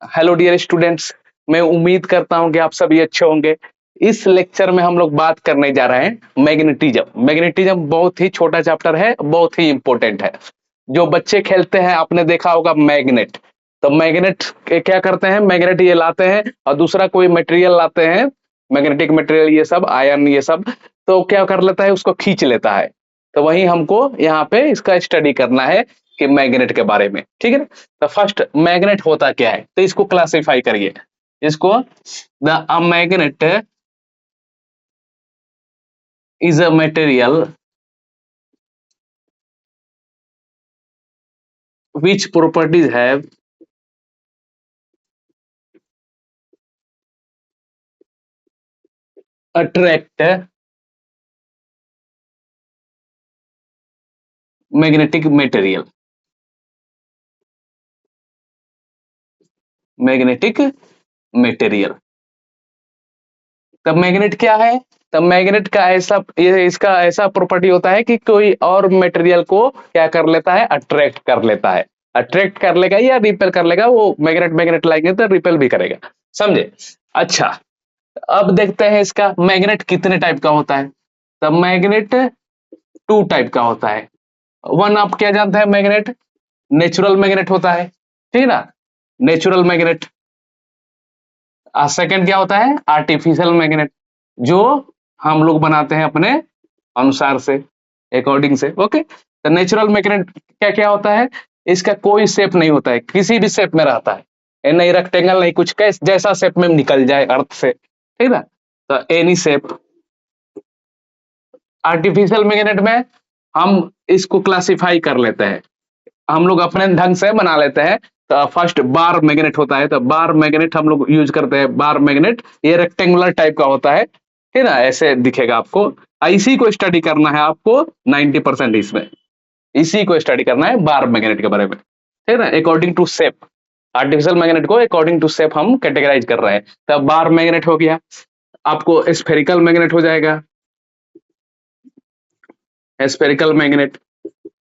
Hello dear students, मैं उम्मीद करता हूं कि आप सभी अच्छे होंगे। इस लेक्चर में हम लोग बात करने जा रहे हैं मैग्नेटिज्म। मैग्नेटिज्म बहुत ही छोटा चैप्टर है, बहुत ही इंपॉर्टेंट है। जो बच्चे खेलते हैं आपने देखा होगा मैग्नेट। तो मैग्नेट क्या करते हैं, मैग्नेट ये लाते हैं और दूसरा कोई मटेरियल लाते हैं, मैग्नेटिक मटेरियल, ये सब आयन, ये सब तो क्या कर लेता है, उसको खींच लेता है। तो वही हमको यहाँ पे इसका स्टडी करना है कि मैग्नेट के बारे में, ठीक है ना। तो फर्स्ट मैग्नेट होता क्या है, तो इसको क्लासिफाई करिए। इसको the magnet is a material which properties have attract magnetic material। Magnetic material, तब मैग्नेट क्या है। तब मैग्नेट का ऐसा, ये इसका ऐसा प्रॉपर्टी होता है कि कोई और मटेरियल को क्या कर लेता है, अट्रैक्ट कर लेता है। अट्रैक्ट कर लेगा या रिपेल कर लेगा, वो मैग्नेट मैग्नेट लाएंगे तो रिपेल भी करेगा, समझे। अच्छा, अब देखते हैं इसका मैग्नेट कितने टाइप का होता है। तब मैग्नेट टू टाइप का होता है। वन, आप क्या जानते हैं, मैग्नेट नेचुरल मैग्नेट होता है, ठीक है ना, नेचुरल मैग्नेट। सेकंड क्या होता है, आर्टिफिशियल मैग्नेट, जो हम लोग बनाते हैं अपने अनुसार से, अकॉर्डिंग से। ओके, तो नेचुरल मैग्नेट क्या क्या होता है, इसका कोई शेप नहीं होता है, किसी भी शेप में रहता है, ये नहीं रेक्टेंगल नहीं कुछ, कैस जैसा शेप में निकल जाए अर्थ से, ठीक है। तो एनी शेप। आर्टिफिशियल मैग्नेट में हम इसको क्लासिफाई कर लेते हैं, हम लोग अपने ढंग से बना लेते हैं। तो फर्स्ट बार मैग्नेट होता है, तो बार मैग्नेट हम लोग यूज करते हैं। बार मैग्नेट ये रेक्टेंगुलर टाइप का होता है, ठीक है ना, ऐसे दिखेगा आपको। इसी को स्टडी करना है आपको 90% इसमें, इसी को स्टडी करना है बार मैग्नेट के बारे में, ठीक है ना, according to shape. Artificial magnet को अकॉर्डिंग टू शेप हम कैटेगराइज कर रहे हैं। तब बार मैग्नेट हो गया, आपको स्फेरिकल मैग्नेट हो जाएगा, स्फेरिकल मैग्नेट।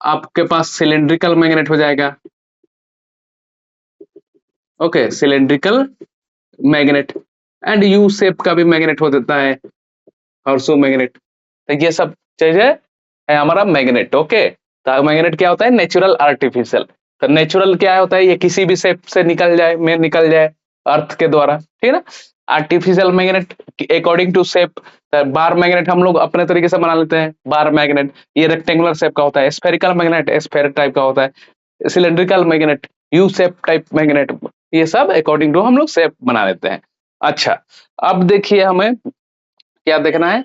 आपके पास सिलेंड्रिकल मैग्नेट हो जाएगा, okay, cylindrical magnet. And U shape का भी मैग्नेट हो जाता है, हॉर्सो मैग्नेट। तो ये सब चीजें है हमारा मैग्नेट। ओके, तो मैग्नेट क्या होता है, नेचुरल आर्टिफिशियल। तो नेचुरल क्या होता है, ये किसी भी शेप से निकल जाए, में निकल जाए अर्थ के द्वारा, ठीक है ना। Artificial magnet according to shape. Bar magnet हम लोग अपने तरीके से बना लेते हैं। बार मैग्नेट ये रेक्टेंगुलर शेप का होता है। स्फेरिकल मैग्नेट स्फेयर टाइप का होता है। Cylindrical magnet U shape type magnet, ये सब अकॉर्डिंग टू हम लोग शेप बना लेते हैं। अच्छा, अब देखिए हमें क्या देखना है,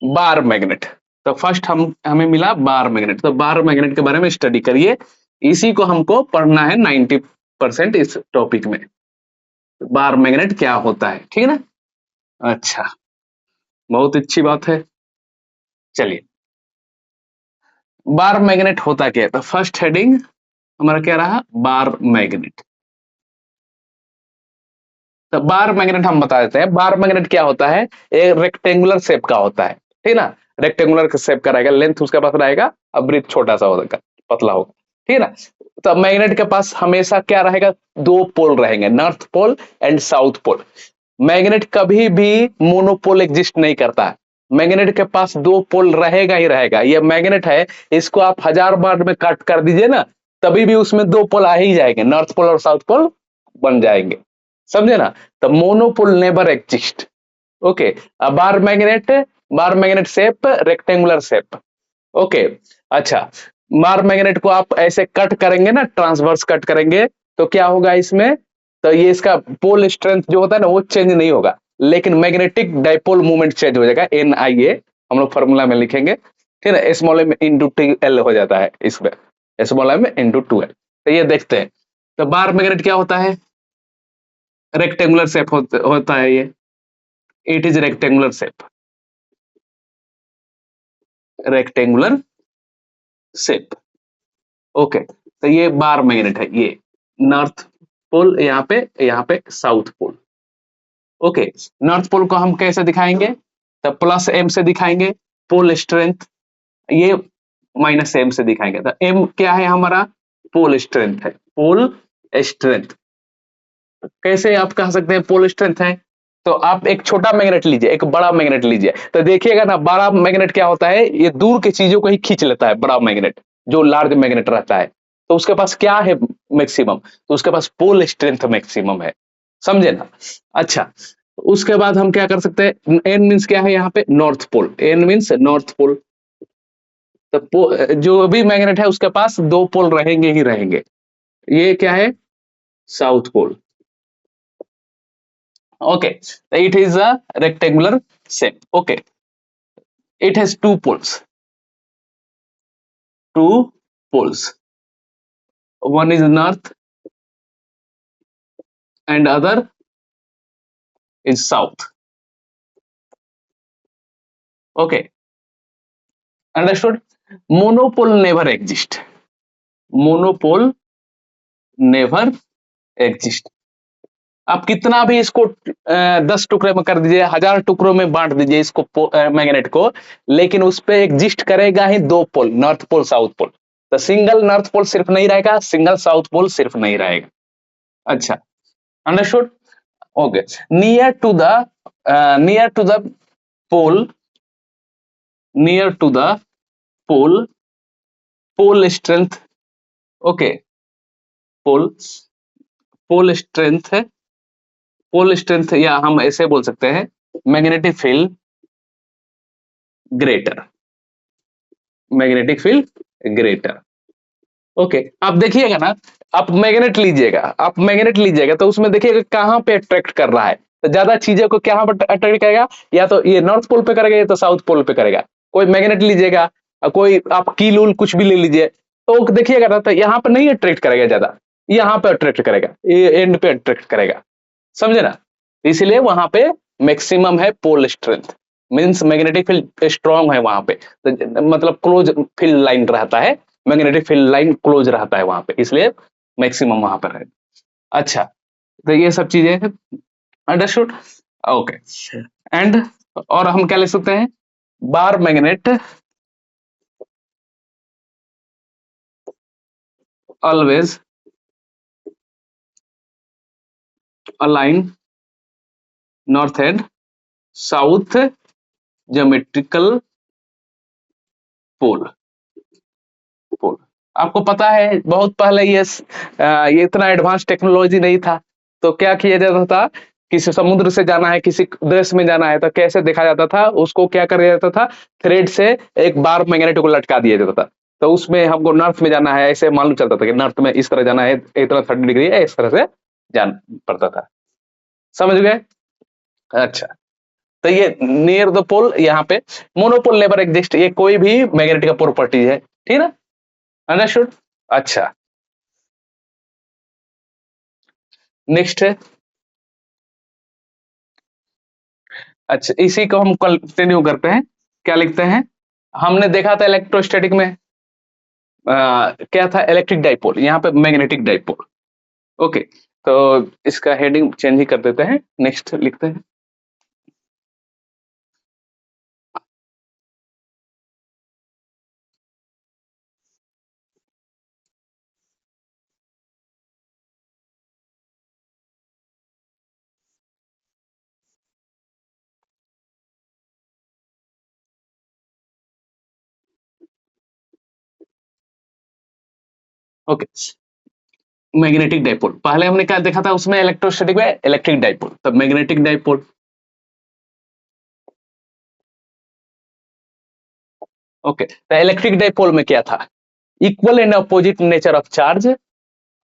बार मैग्नेट। तो फर्स्ट हमें मिला बार मैग्नेट, तो बार मैग्नेट के बारे में स्टडी करिए, इसी को हमको पढ़ना है 90% इस टॉपिक में। बार मैग्नेट क्या होता है, ठीक है ना। अच्छा, बहुत अच्छी बात है। चलिए, बार मैग्नेट होता क्या है, तो फर्स्ट हेडिंग हमारा क्या रहा, बार मैग्नेट। तो बार मैग्नेट हम बता देते हैं, बार मैग्नेट क्या होता है, एक रेक्टेंगुलर शेप का होता है, ठीक है ना। रेक्टेंगुलर शेप का रहेगा, लेंथ उसका पास रहेगा, और ब्रीथ छोटा सा होगा, पतला होगा, ठीक है ना। तो मैग्नेट के पास हमेशा क्या रहेगा, दो पोल रहेंगे, north pole and south pole. Magnet कभी भी मोनोपोल एग्जिस्ट नहीं करता है, मैग्नेट के पास दो पोल रहेगा ही रहेगा। ये मैग्नेट है, इसको आप 1000 बार में कट कर दीजिए ना, तभी भी उसमें दो पोल आ ही जाएंगे, नॉर्थ पोल और साउथ पोल बन जाएंगे, समझे ना। तो monopole never exist. Okay, bar magnet, bar magnet shape rectangular shape. Okay, अच्छा, बार मैग्नेट को आप ऐसे कट करेंगे ना, ट्रांसवर्स कट करेंगे, तो क्या होगा इसमें, तो ये इसका पोल स्ट्रेंथ जो होता है ना, वो चेंज नहीं होगा, लेकिन मैग्नेटिक डाइपोल मूवमेंट चेंज हो जाएगा, NIA हम लोग फॉर्मूला में लिखेंगे, ठीक है। स्मॉल m इंटू TL हो जाता है इसमें, स्मॉल m इंटू 2L। तो ये देखते हैं, तो बार मैग्नेट क्या होता है, रेक्टेंगुलर शेप होता है ये, it is rectangular shape, rectangular shape. Okay, तो ये बार मैग्नेट है, ये नॉर्थ पोल यहाँ पे south pole. Okay, north pole को हम कैसे दिखाएंगे, तो प्लस M से दिखाएंगे, पोल स्ट्रेंथ, ये माइनस M से दिखाएंगे। तो M क्या है हमारा, पोल स्ट्रेंथ है, पोल स्ट्रेंथ। कैसे आप कह सकते हैं पोल स्ट्रेंथ है? तो आप एक छोटा मैग्नेट लीजिए, एक बड़ा मैग्नेट लीजिए, तो देखिएगा ना बड़ा मैग्नेट क्या होता है, ये दूर की चीजों को ही खींच लेता है, बड़ा मैग्नेट जो लार्ज मैग्नेट रहता है। तो उसके पास क्या है मैक्सिमम, तो उसके पास पोल स्ट्रेंथ मैक्सिमम है, समझे ना? अच्छा, उसके बाद हम क्या कर सकते हैं, एन मीन्स क्या है यहाँ पे, north pole, N means north pole. तो जो भी मैग्नेट है उसके पास दो पोल रहेंगे ही रहेंगे। ये क्या है, south pole. Okay, it is a rectangular shape. Okay, it has two poles. Two poles. One is north and other is south. Okay, understood? Monopole never exist. Monopole never exist. आप कितना भी इसको 10 टुकड़े में कर दीजिए, 1000 टुकड़ों में बांट दीजिए इसको मैग्नेट को, लेकिन उस पे एग्जिस्ट करेगा ही दो पोल, नॉर्थ पोल साउथ पोल। तो सिंगल नॉर्थ पोल सिर्फ नहीं रहेगा, सिंगल साउथ पोल सिर्फ नहीं रहेगा। अच्छा, understood? Okay, near to the near to the pole, near to the pole, pole strength, okay, pole, pole strength है, pole strength या हम ऐसे बोल सकते हैं magnetic field greater, magnetic field greater. Okay, आप देखिएगा ना, आप मैग्नेट लीजिएगा तो उसमें देखिएगा कहाँ पे अट्रैक्ट कर रहा है, तो ज्यादा चीजों को क्या अट्रैक्ट करेगा, या तो ये नॉर्थ पोल पे करेगा या तो साउथ पोल पे करेगा। कोई मैग्नेट लीजिएगा, कोई आप कील उल कुछ भी ले लीजिए, तो देखिएगा ना, तो यहाँ पे नहीं अट्रैक्ट करेगा ज्यादा, यहाँ पे अट्रैक्ट करेगा, ये एंड पे अट्रैक्ट करेगा, समझे ना? इसलिए वहां पे मैक्सिमम है pole strength, means magnetic field strong है वहां पे, तो मतलब क्लोज फील्ड लाइन रहता है, मैग्नेटिक फील्ड लाइन क्लोज रहता है वहां पे, इसलिए मैक्सिमम वहां पर है। अच्छा, तो ये सब चीजें अंडरस्टूड। ओके, एंड और हम क्या ले सकते हैं, bar magnet always align north and south geometrical pole, pole. आपको पता है बहुत पहले ये इतना एडवांस टेक्नोलॉजी नहीं था, तो क्या किया जाता था, किसी समुद्र से जाना है, किसी देश में जाना है, तो कैसे देखा जाता था, उसको क्या कर जाता था, थ्रेड से एक बार मैग्नेट को लटका दिया जाता था। तो उसमें हमको नॉर्थ में जाना है, ऐसे मालूम चलता था कि नॉर्थ में इस तरह जाना है, इतना 30 डिग्री है, इस तरह से जान पड़ता था, समझ गए? अच्छा, तो ये नियर द पोल, यहाँ पे मोनोपोल नेवर एग्जिस्ट, ये कोई भी मैग्नेट का प्रॉपर्टी है, ठीक है, अंडरस्टूड? अच्छा, नेक्स्ट है, अच्छा इसी को हम कंटिन्यू करते हैं, क्या लिखते हैं, हमने देखा था इलेक्ट्रोस्टैटिक में क्या था, इलेक्ट्रिक डाइपोल, यहाँ पे मैग्नेटिक डाइपोल। ओके, तो इसका हेडिंग चेंज ही कर देते हैं, नेक्स्ट लिखते हैं। ओके, मैग्नेटिक डाइपोल पहले हमने क्या देखा था, उसमें इलेक्ट्रोस्टैटिक में इलेक्ट्रिक डाइपोल, तब मैग्नेटिक डाइपोल। ओके, तो इलेक्ट्रिक डाइपोल में क्या था, equal and opposite nature of charge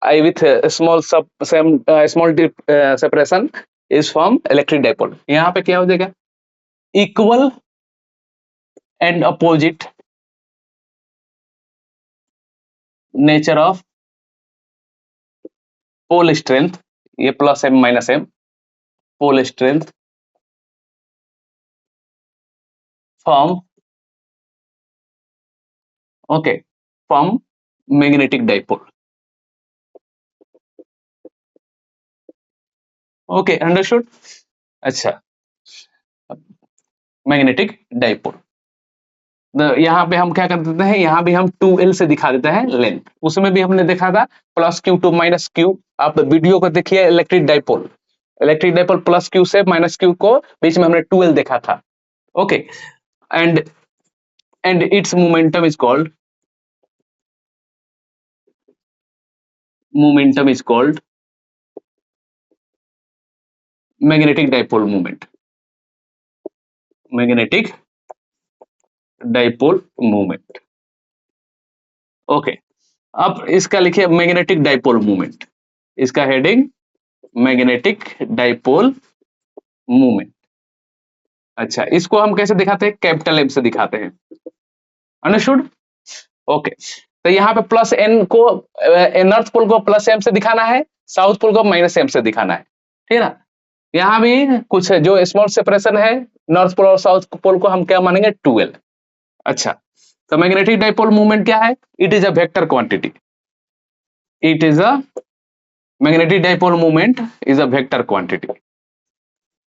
I with small sub same small separation is from electric dipole। यहाँ पे क्या हो जाएगा, equal and opposite nature of pole strength, ये plus M minus M, pole strength from, okay, from magnetic dipole. Okay, understood? अच्छा, magnetic dipole, यहाँ पे हम क्या कर देते हैं, यहाँ भी हम 2l से दिखा देते हैं लेंथ। उसमें भी हमने देखा था plus Q to minus Q. आप वीडियो को देखिए, electric dipole, electric dipole plus Q से माइनस क्यू को बीच में हमने 2l देखा था। Okay, and its momentum is called magnetic dipole moment, magnetic dipole moment. Okay, अब इसका लिखिए मैग्नेटिक डाइपोल मोमेंट, इसका हेडिंग मैग्नेटिक डाइपोल मोमेंट। अच्छा, इसको हम कैसे दिखाते हैं, कैपिटल एम से दिखाते हैं। अंडरस्टूड? ओके, तो यहाँ पे प्लस एन को, नॉर्थ पोल को प्लस एम से दिखाना है, साउथ पोल को माइनस एम से दिखाना है, ठीक है ना। यहाँ भी कुछ है, जो स्मॉल सेपरेशन है नॉर्थ पोल और साउथ पोल को हम क्या मानेंगे, 2l। अच्छा, तो मैग्नेटिक डाइपोल मूवमेंट क्या है, it is a vector quantity, it is a magnetic dipole movement is a vector quantity,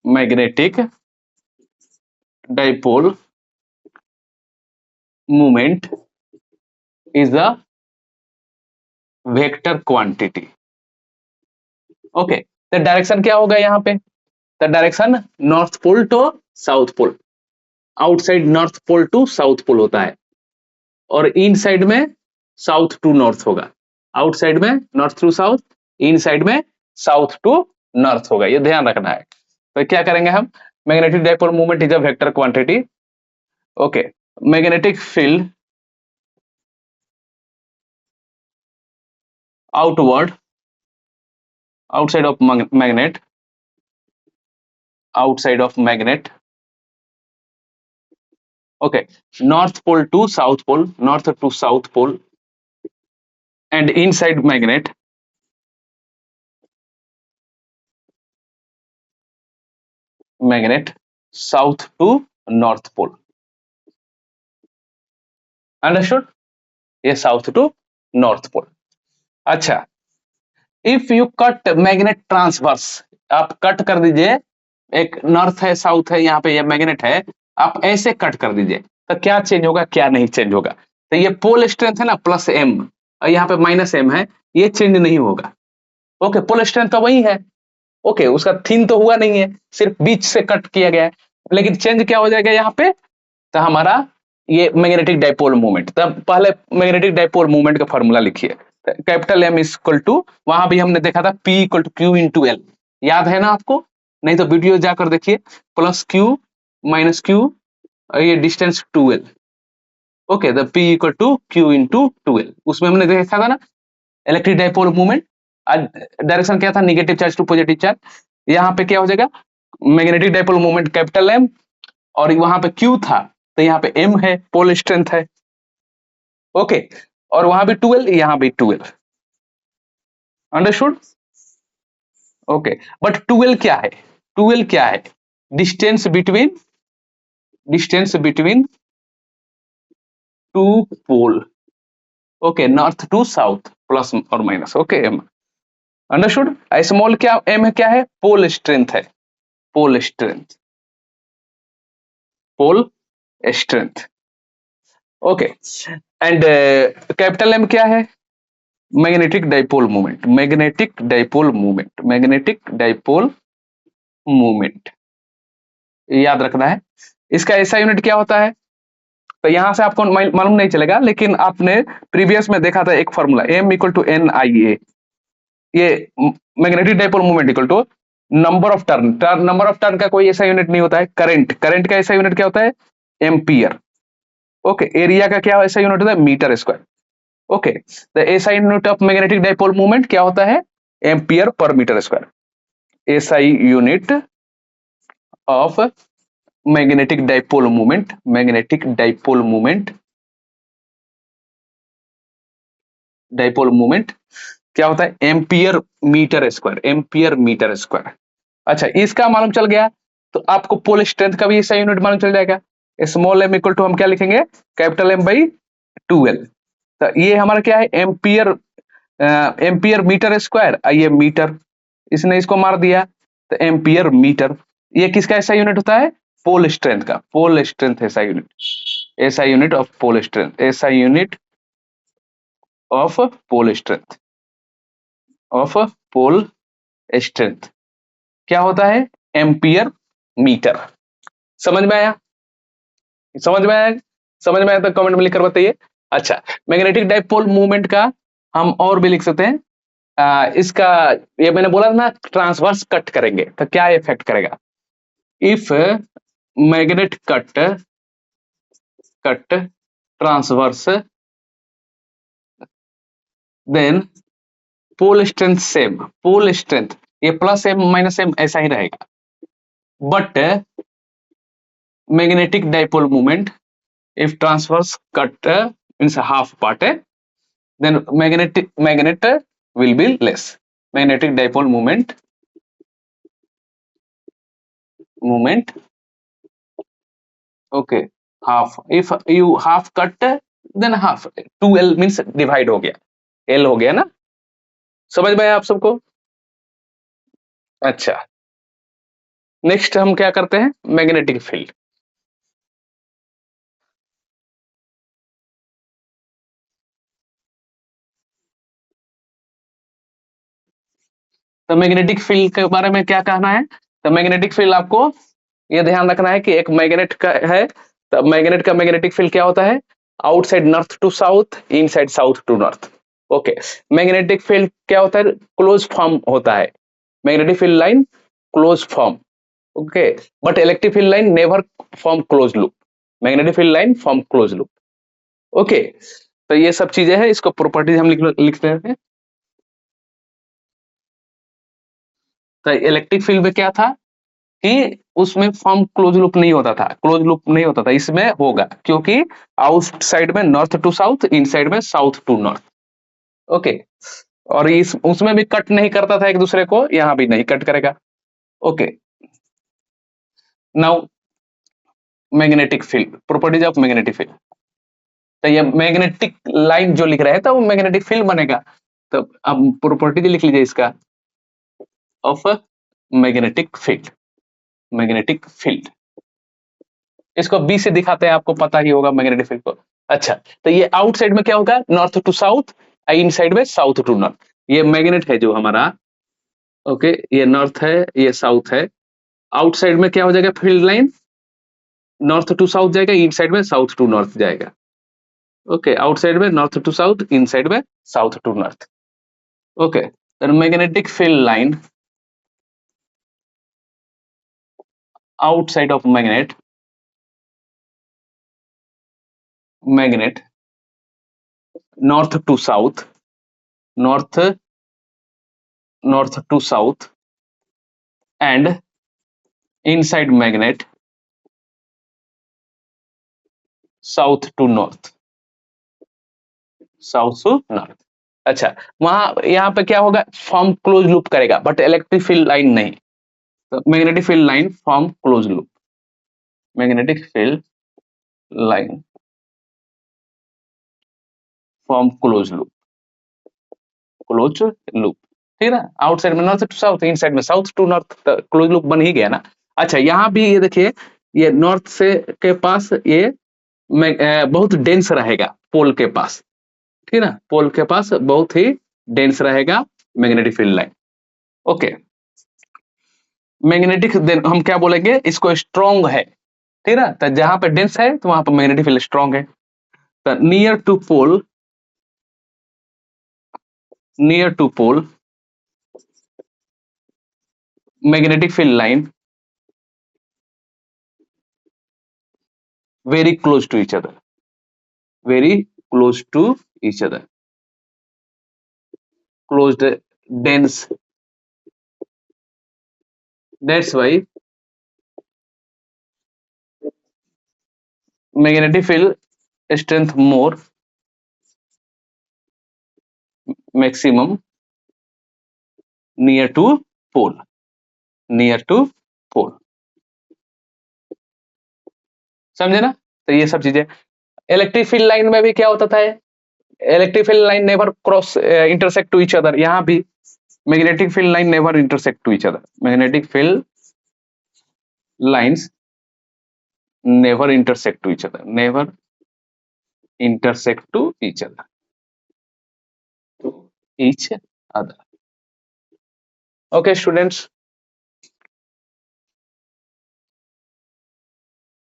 magnetic dipole movement is a vector quantity. Okay, तो डायरेक्शन क्या होगा यहाँ पे, the direction north pole to south pole, outside north pole to south pole होता है, और inside में south to north होगा, आउटसाइड में north to south, inside में साउथ टू नॉर्थ होगा, ये ध्यान रखना है। तो क्या करेंगे हम, magnetic dipole movement is a vector quantity. Okay, magnetic field outward, outside of magnet, outside of magnet, okay, north pole to south pole, north to south pole, and inside magnet, south to north pole। Understood? ये south to north pole. अच्छा, if you cut magnet transverse, आप cut कर दीजिए, एक north है south है, यहाँ पे ये मैग्नेट है, आप ऐसे कट कर दीजिए, तो क्या चेंज होगा, क्या नहीं चेंज होगा, तो ये पोल स्ट्रेंथ है ना प्लस एम, और यहाँ पे माइनस एम है, ये चेंज नहीं होगा। ओके, पोल स्ट्रेंथ तो वही है, ओके, उसका थीन तो हुआ नहीं है, सिर्फ बीच से कट किया गया है, लेकिन चेंज क्या हो जाएगा यहाँ पे, तो हमारा ये मैग्नेटिक डाइपोल मूवमेंट। तब पहले मैग्नेटिक डाइपोल मूवमेंट का फॉर्मूला लिखिए, capital M is equal to, वहां भी हमने देखा था P equal to Q into L, याद है ना आपको, नहीं तो वीडियो जाकर देखिए, प्लस क्यू माइनस क्यू, ये distance 2l। Okay, the P equal to Q into 2l, उसमें हमने देखा था ना इलेक्ट्रिक डाइपोल मूवमेंट, डायरेक्शन क्या था, negative charge to positive charge. यहाँ पे क्या हो जाएगा, magnetic dipole movement capital M, और वहां पे क्यू था, तो यहाँ पे एम है, पोल स्ट्रेंथ है। ओके, और वहां भी 2l, यहाँ भी 2l। Understood? Okay, but 2l क्या है, 2l क्या है, distance between, distance between two pole. Okay, north to south plus और minus, okay M. Understood? Small क्या एम है, क्या है, पोल स्ट्रेंथ है, pole strength, pole strength. Okay, and capital M क्या है, magnetic dipole movement, magnetic dipole movement, magnetic dipole movement, याद रखना है। इसका ऐसा यूनिट क्या होता है, तो यहां से आपको मालूम नहीं चलेगा, लेकिन आपने प्रीवियस में देखा था एक formula, M equal to N I A, ये magnetic dipole movement equal to number of turn, number of turn का कोई ऐसा यूनिट नहीं होता है, करंट, करंट का ऐसा यूनिट क्या होता है, एम्पियर। ओके, एरिया का क्या ऐसा यूनिट होता है, metre square. Okay, the SI unit of magnetic dipole movement क्या होता है, एम्पियर पर metre square. SI unit of magnetic dipole movement, magnetic dipole movement, dipole movement क्या होता है, ampere metre square, ampere metre square. अच्छा, इसका मालूम चल गया, तो आपको पोल स्ट्रेंथ का भी ऐसा यूनिट मालूम चल जाएगा, स्मॉल एम इक्वल टू हम क्या लिखेंगे, कैपिटल एम बाई 2l। तो ये हमारा क्या है, एम्पियर, एम्पियर मीटर स्क्वायर, ये मीटर, इसने इसको मार दिया, तो एम्पियर मीटर। ये किसका ऐसा यूनिट होता है, पोल स्ट्रेंथ का, पोल स्ट्रेंथ ऐसा unit, SI unit of pole strength, SI unit of pole strength, of pole strength क्या होता है? Ampere metre. समझ में आया? समझ में आया? समझ में आया तो कमेंट में लिखकर बताइए। अच्छा, मैग्नेटिक डाइपोल मूवमेंट का हम और भी लिख सकते हैं। इसका ये मैंने बोला ना ट्रांसवर्स कट करेंगे तो क्या इफेक्ट करेगा? If magnet cut transverse then pole strength same, pole strength ये प्लस एम माइनस एम ऐसा ही रहेगा, but magnetic dipole movement if transverse cut means a half part, then magnet will be less. Magnetic dipole moment okay, half, if you half cut then half, 2l means divide हो गया, l हो गया ना। समझ में आया आप सबको? अच्छा, नेक्स्ट हम क्या करते हैं? Magnetic field. तो मैग्नेटिक फील्ड के बारे में क्या कहना है? तो मैग्नेटिक फील्ड आपको ये ध्यान रखना है कि एक मैग्नेट का है, तो मैग्नेट का मैग्नेटिक फील्ड क्या होता है? Outside north to south, inside south to north. Okay, magnetic field क्या होता है? क्लोज फॉर्म होता है, magnetic field line close form. Okay, but electric field line never form close loop, magnetic field line form close loop. Okay, तो ये सब चीजें हैं, इसको प्रॉपर्टीज हम लिखते हैं। तो इलेक्ट्रिक फील्ड में क्या था कि उसमें फॉर्म क्लोज लूप नहीं होता था, क्लोज लूप नहीं होता था, इसमें होगा क्योंकि आउटसाइड में नॉर्थ टू साउथ, इनसाइड में साउथ टू नॉर्थ। ओके, और इस उसमें भी कट नहीं करता था एक दूसरे को, यहां भी नहीं कट करेगा। Okay, now magnetic field, properties of magnetic field. तो ये मैग्नेटिक लाइन जो लिख रहे हैं तो वो मैग्नेटिक फील्ड बनेगा, तो अब प्रॉपर्टी लिख लीजिए इसका of magnetic field, magnetic field. इसको बी से दिखाते हैं, आपको पता ही होगा मैग्नेटिक फील्ड को। अच्छा, तो ये आउटसाइड में क्या होगा? North to south, inside में साउथ टू नॉर्थ। ये मैग्नेट है जो हमारा, ओके, ये नॉर्थ है, ये साउथ है। आउटसाइड में क्या हो जाएगा? Field line north to south जाएगा, इन साइड में साउथ टू नॉर्थ जाएगा। ओके, आउटसाइड में north to south, inside में south to north. Okay, then magnetic field line outside of magnet north to south, north to south, and inside magnet south to north, south to north। अच्छा, वहां यहाँ पे क्या होगा? Form close loop करेगा, but electric field line नहीं। तो magnetic field line form close loop, magnetic field line form close loop, close loop, ठीक है। आउटसाइड में नॉर्थ टू साउथ, इनसाइड में साउथ टू नॉर्थ, तो क्लोज लूप बन ही गया ना। अच्छा, यहाँ भी ये देखिए, ये नॉर्थ से के पास ये बहुत डेंस रहेगा, पोल के पास, ठीक है ना, पोल के पास बहुत ही डेंस रहेगा magnetic field line. Okay, magnetic हम क्या बोलेंगे? इसको स्ट्रॉन्ग है, ठीक है ना, तो जहां पे डेंस है तो वहां पर मैग्नेटिक फील्ड स्ट्रॉन्ग है। तो near to pole, near to pole magnetic field line very close to each other, very close to each other, closed, dense, that's why magnetic field strength more, maximum near to pole, near to pole। समझे ना? तो ये सब चीजें, electric field line में भी क्या होता था? Electric field line never cross intersect to each other, यहाँ भी magnetic field line never intersect to each other, magnetic field lines never intersect to each other, never intersect to each other, to each other. Okay, students.